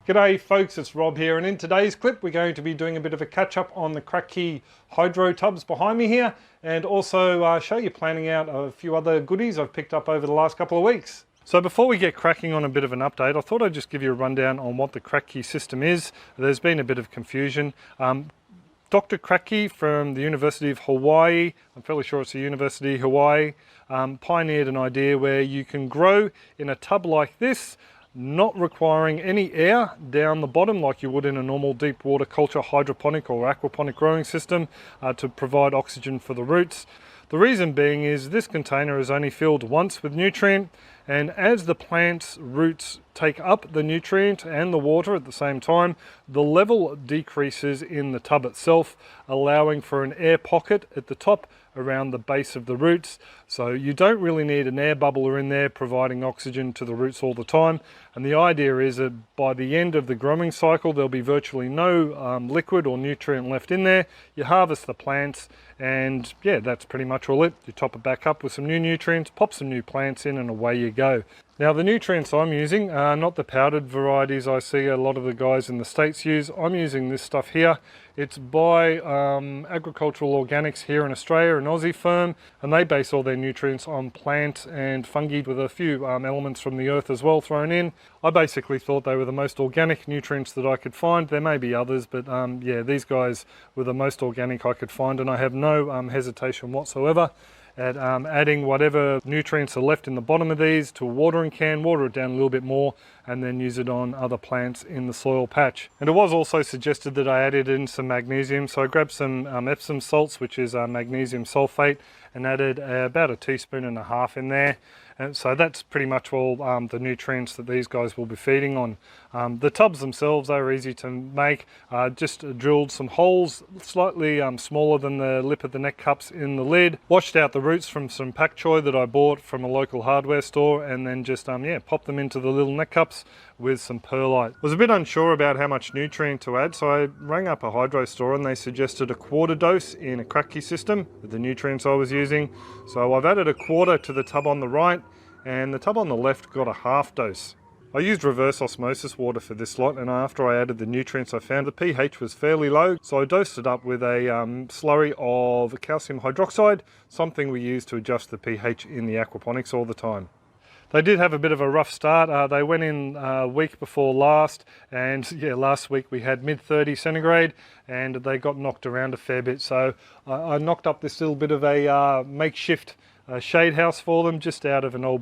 G'day folks, it's Rob here, and in today's clip we're going to be doing a bit of a catch up on the Kratky hydro tubs behind me here, and also show you planning out a few other goodies I've picked up over the last couple of weeks. So before we get cracking on a bit of an update, I thought I'd just give you a rundown on what the Kratky system is. There's been a bit of confusion. Dr. Kratky from the University of Hawaii, I'm fairly sure it's the University of Hawaii, pioneered an idea where you can grow in a tub like this, not requiring any air down the bottom like you would in a normal deep water culture hydroponic or aquaponic growing system to provide oxygen for the roots. The reason being is this container is only filled once with nutrient, and as the plant's roots take up the nutrient and the water at the same time, the level decreases in the tub itself, allowing for an air pocket at the top around the base of the roots. So you don't really need an air bubbler in there providing oxygen to the roots all the time. And the idea is that by the end of the growing cycle, there'll be virtually no liquid or nutrient left in there. You harvest the plants, and yeah, that's pretty much all it. You top it back up with some new nutrients, pop some new plants in, and away you go. Now the nutrients I'm using are not the powdered varieties I see a lot of the guys in the States use. I'm using this stuff here. It's by Agricultural Organics here in Australia, an Aussie firm, and they base all their nutrients on plant and fungi with a few elements from the earth as well thrown in. I basically thought they were the most organic nutrients that I could find. There may be others, but yeah, these guys were the most organic I could find, and I have no hesitation whatsoever at adding whatever nutrients are left in the bottom of these to a watering can, water it down a little bit more, and then use it on other plants in the soil patch. And it was also suggested that I added in some magnesium, so I grabbed some Epsom salts, which is magnesium sulfate, and added about 1.5 teaspoons in there. And so that's pretty much all the nutrients that these guys will be feeding on. The tubs themselves are easy to make. Just drilled some holes slightly smaller than the lip of the neck cups in the lid, washed out the roots from some pak choi that I bought from a local hardware store, and then just yeah, popped them into the little neck cups with some perlite. Was a bit unsure about how much nutrient to add, so I rang up a hydro store and they suggested a quarter dose in a Kratky system with the nutrients I was using. So I've added a quarter to the tub on the right, and the tub on the left got a half dose. I used reverse osmosis water for this lot, and after I added the nutrients I found the pH was fairly low, so I dosed it up with a slurry of calcium hydroxide, something we use to adjust the pH in the aquaponics all the time. They did have a bit of a rough start. They went in a week before last, and yeah, last week we had mid-30 centigrade, and they got knocked around a fair bit. So I knocked up this little bit of a makeshift shade house for them, just out of an old